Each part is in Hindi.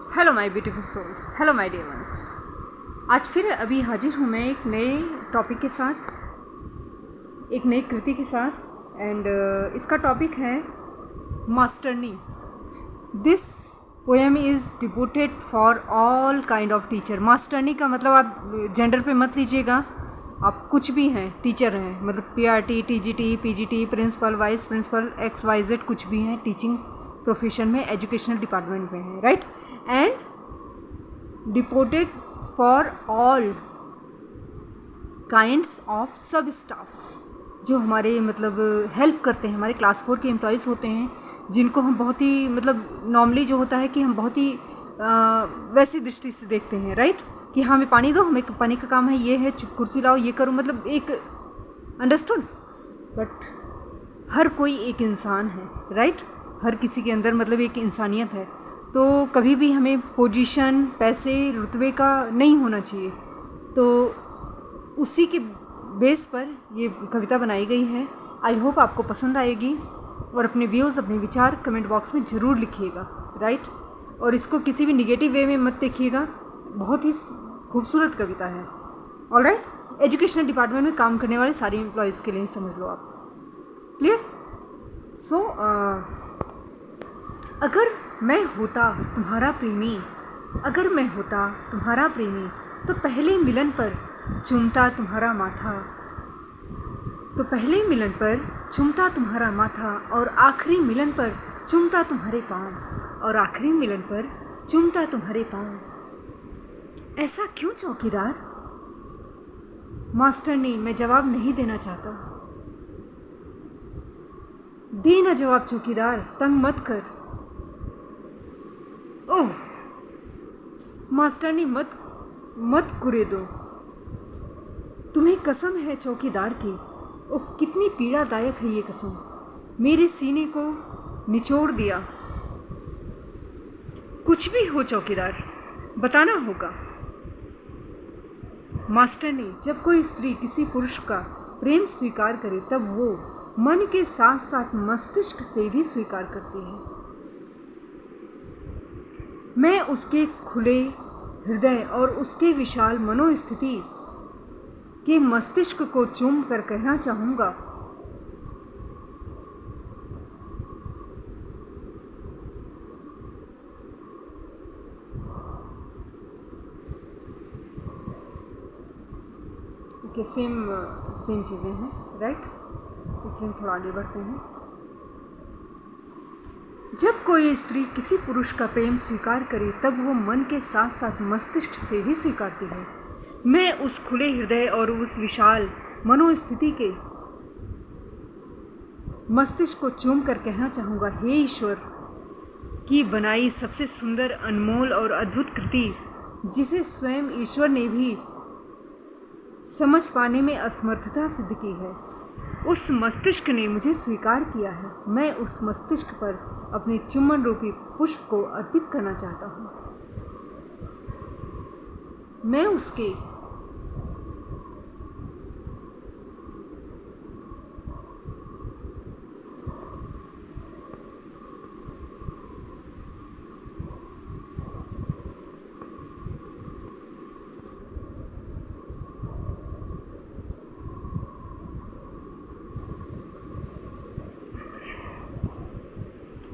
Hello my beautiful soul, hello my dear ones. आज फिर अभी हाजिर हूँ मैं एक नए टॉपिक के साथ, एक नई कृति के साथ। एंड इसका टॉपिक है मास्टरनी। This poem is devoted for all kind of teacher. मास्टरनी का मतलब आप जेंडर पे मत लीजिएगा, आप कुछ भी हैं, टीचर हैं, मतलब PRT, TGT, PGT, principal, vice principal, XYZ, कुछ भी हैं, टीचिंग प्रोफेशन में, एजुकेशनल डिपार्टमेंट में है, राइट। एंड डिपोटेड फॉर ऑल काइंड्स ऑफ सब स्टाफ्स, जो हमारे मतलब हेल्प करते हैं, हमारे क्लास 4 के एम्प्लॉयज़ होते हैं, जिनको हम बहुत ही मतलब नॉर्मली जो होता है कि हम बहुत ही वैसी दृष्टि से देखते हैं, राइट, कि हाँ हमें पानी दो, हमें पानी का काम है, ये है, कुर्सी लाओ, ये करो, मतलब एक अंडरस्टूड। बट हर कोई एक इंसान है, राइट, हर किसी के अंदर मतलब एक इंसानियत है। तो कभी भी हमें पोजीशन, पैसे, रुतबे का नहीं होना चाहिए। तो उसी के बेस पर ये कविता बनाई गई है। आई होप आपको पसंद आएगी और अपने व्यूज़, अपने विचार कमेंट बॉक्स में ज़रूर लिखिएगा, राइट। और इसको किसी भी निगेटिव वे में मत देखिएगा, बहुत ही खूबसूरत कविता है। ऑलराइट, एजुकेशनल डिपार्टमेंट में काम करने वाले सारे एम्प्लॉयज़ के लिए समझ लो आप। क्लियर? सो अगर मैं होता तुम्हारा प्रेमी, अगर मैं होता तुम्हारा प्रेमी, तो पहले मिलन पर चूमता तुम्हारा माथा, तो पहले मिलन पर चूमता तुम्हारा माथा, और आखिरी मिलन पर चूमता तुम्हारे पाँव, और आखिरी मिलन पर चूमता तुम्हारे पाँव। ऐसा क्यों चौकीदार? मास्टरनी, मैं जवाब नहीं देना चाहता। देना जवाब चौकीदार, तंग मत कर। ओह मास्टरनी, मत कुरे दो। तुम्हें कसम है चौकीदार की। उफ, कितनी पीड़ादायक है ये कसम, मेरे सीने को निचोड़ दिया। कुछ भी हो चौकीदार, बताना होगा। मास्टरनी, जब कोई स्त्री किसी पुरुष का प्रेम स्वीकार करे, तब वो मन के साथ साथ मस्तिष्क से भी स्वीकार करती है। मैं उसके खुले हृदय और उसके विशाल मनोस्थिति के मस्तिष्क को चूम कर कहना चाहूँगा, ओके, सेम चीज़ें हैं, राइट, इसलिए थोड़ा आगे बढ़ते हैं। जब कोई स्त्री किसी पुरुष का प्रेम स्वीकार करे, तब वो मन के साथ साथ मस्तिष्क से भी स्वीकारती है। मैं उस खुले हृदय और उस विशाल मनोस्थिति के मस्तिष्क को चूम कर कहना चाहूँगा, हे ईश्वर की बनाई सबसे सुंदर, अनमोल और अद्भुत कृति, जिसे स्वयं ईश्वर ने भी समझ पाने में असमर्थता सिद्ध की है, उस मस्तिष्क ने मुझे स्वीकार किया है। मैं उस मस्तिष्क पर अपने चुम्बन रूपी पुष्प को अर्पित करना चाहता हूँ। मैं उसके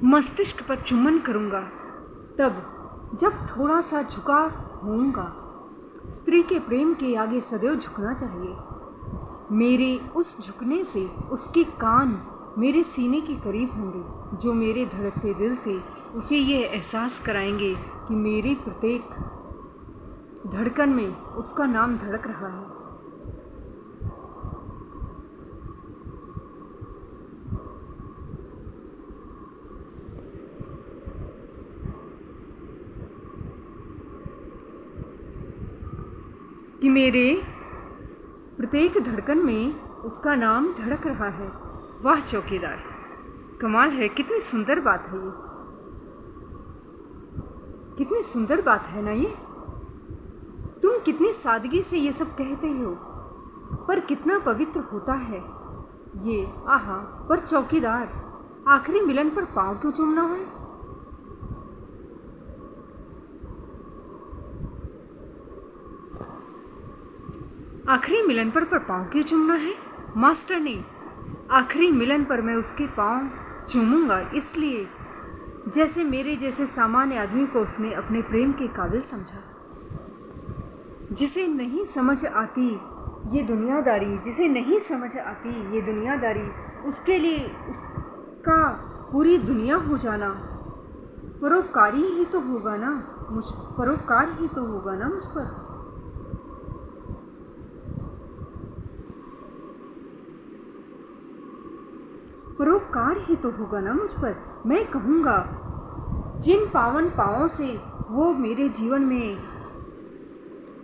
मस्तिष्क पर चुम्बन करूँगा, तब जब थोड़ा सा झुका होऊंगा। स्त्री के प्रेम के आगे सदैव झुकना चाहिए। मेरे उस झुकने से उसके कान मेरे सीने के करीब होंगे, जो मेरे धड़कते दिल से उसे ये एहसास कराएंगे कि मेरी प्रत्येक धड़कन में उसका नाम धड़क रहा है। कि मेरे प्रत्येक धड़कन में उसका नाम धड़क रहा है। वाह चौकीदार, कमाल है, कितनी सुंदर बात है ये, कितनी सुंदर बात है ना ये। तुम कितनी सादगी से ये सब कहते हो, पर कितना पवित्र होता है ये। आहा, पर चौकीदार, आखिरी मिलन पर पाँव क्यों चूमना है? आखिरी मिलन पर पाँव क्यों चूमना है मास्टर ने? आखिरी मिलन पर मैं उसके पाँव चूमूंगा इसलिए जैसे मेरे जैसे सामान्य आदमी को उसने अपने प्रेम के काबिल समझा। जिसे नहीं समझ आती ये दुनियादारी, जिसे नहीं समझ आती ये दुनियादारी, उसके लिए उसका पूरी दुनिया हो जाना परोपकारी ही तो होगा ना, परोपकार ही तो होगा ना मुझ पर। परोपकार ही तो होगा ना मुझ पर। मैं कहूँगा जिन पावन पाँवों से वो मेरे जीवन में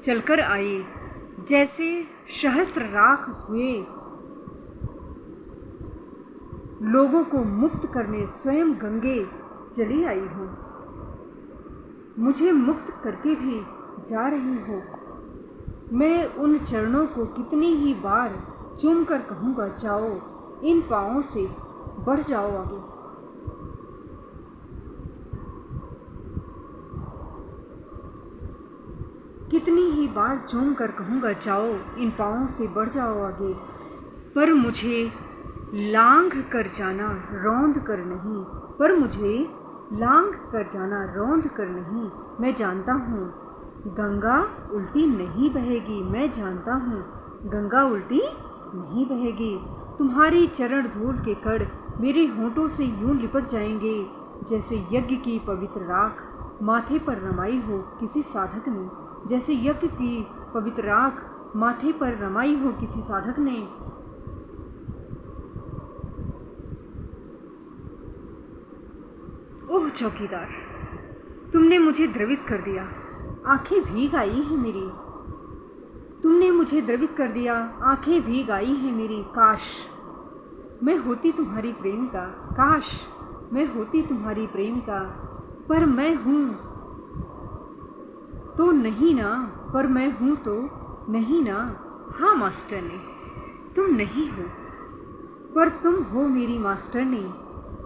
चलकर आई, जैसे सहस्त्र राख हुए लोगों को मुक्त करने स्वयं गंगे चली आई हो, मुझे मुक्त करके भी जा रही हो। मैं उन चरणों को कितनी ही बार चूम कर कहूँगा, जाओ इन पाँवों से बढ़ जाओ आगे। कितनी ही बार चूम कर कहूँगा, जाओ इन पाँवों से बढ़ जाओ आगे। पर मुझे लांघ कर जाना रौंद कर नहीं, पर मुझे लांघ कर जाना रौंद कर नहीं। मैं जानता हूँ गंगा उल्टी नहीं बहेगी, मैं जानता हूँ गंगा उल्टी नहीं बहेगी। तुम्हारी चरण धूल के कण मेरे होंठों से यूं लिपट जाएंगे, जैसे यज्ञ की पवित्र राख माथे पर रमाई हो किसी साधक ने, जैसे यज्ञ की पवित्र राख माथे पर रमाई हो किसी साधक ने। ओह चौकीदार, तुमने मुझे द्रवित कर दिया, आंखें भीग आई हैं मेरी। तुमने मुझे द्रवित कर दिया, आंखें भीग आई हैं मेरी। काश मैं होती तुम्हारी प्रेमिका, काश मैं होती तुम्हारी प्रेमिका। पर मैं हूँ तो नहीं ना, पर मैं हूँ तो नहीं ना। हाँ मास्टरनी, तुम नहीं हो पर तुम हो मेरी मास्टरनी,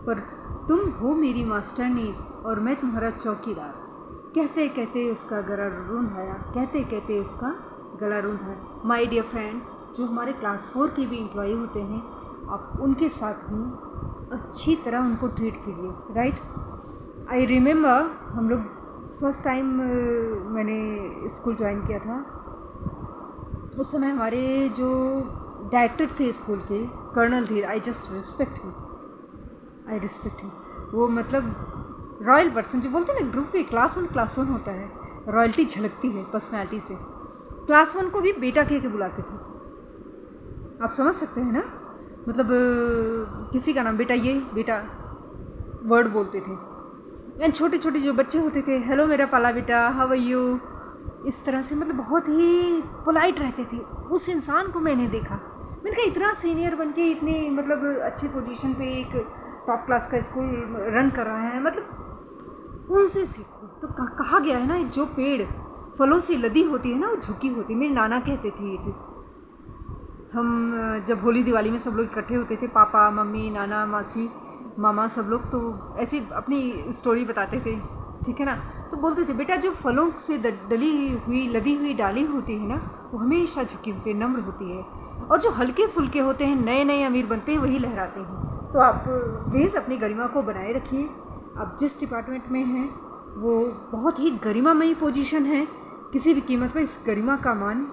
पर तुम हो मेरी मास्टरनी और मैं तुम्हारा चौकीदार। कहते कहते उसका गला रूंधाया, कहते कहते उसका गला रूंधाया। माय डियर फ्रेंड्स, जो हमारे क्लास 4 के भी एम्प्लॉई होते हैं, आप उनके साथ भी अच्छी तरह उनको ट्रीट कीजिए, राइट। आई रिमेम्बर हम लोग फर्स्ट टाइम मैंने स्कूल ज्वाइन किया था, उस समय हमारे जो डायरेक्टर थे स्कूल के, कर्नल धीर, I just respect him, I respect him. वो मतलब रॉयल पर्सन, जो बोलते हैं ना ग्रुप में क्लास 1 होता है, रॉयल्टी झलकती है पर्सनैलिटी से। क्लास 1 को भी बेटा कह के बुलाते थे, आप समझ सकते हैं ना, मतलब किसी का नाम बेटा, ये बेटा वर्ड बोलते थे। एंड छोटे छोटे जो बच्चे होते थे, हेलो मेरा पाला बेटा, हाउ आर यू, इस तरह से मतलब बहुत ही पोलाइट रहते थे। उस इंसान को मैंने देखा, मैंने कहा इतना सीनियर बन के इतनी मतलब अच्छी पोजीशन पे एक टॉप क्लास का स्कूल रन कर रहा है, मतलब उनसे सीखो। तो कहा गया है ना, जो पेड़ फलों से लदी होती है ना, वो झुकी होती है। मेरे नाना कहते थे ये चीज़। हम जब होली दिवाली में सब लोग इकट्ठे होते थे, पापा मम्मी नाना मासी मामा सब लोग, तो ऐसी अपनी स्टोरी बताते थे, ठीक है ना। तो बोलते थे बेटा जो फलों से डली हुई लदी हुई डाली होती है ना, वो हमेशा झुकी होती है, नम्र होती है। और जो हल्के फुल्के होते हैं, नए नए अमीर बनते हैं, वही लहराते हैं। तो आप प्लीज़ अपनी गरिमा को बनाए रखिए। आप जिस डिपार्टमेंट में हैं वो बहुत ही गरिमामयी पोजीशन है, किसी भी कीमत पर इस गरिमा का मान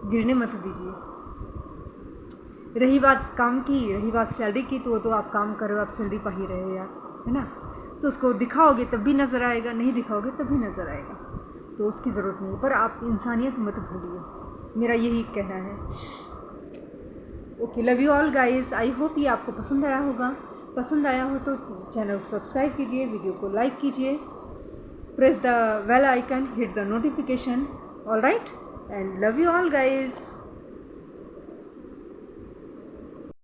गिरने मत दीजिए। रही बात काम की, रही बात सैलरी की, तो आप काम करो, आप सैलरी पा ही रहे हो यार, है ना। तो उसको दिखाओगे तब भी नज़र आएगा, नहीं दिखाओगे तब भी नज़र आएगा, तो उसकी ज़रूरत नहीं। पर आप इंसानियत मत भूलिए, मेरा यही कहना है। Okay, love you all guys. I hope ये आपको पसंद आया होगा। पसंद आया हो तो चैनल को सब्सक्राइब कीजिए, वीडियो को लाइक कीजिए, press the bell icon, hit the notification, all right, and love you all guys.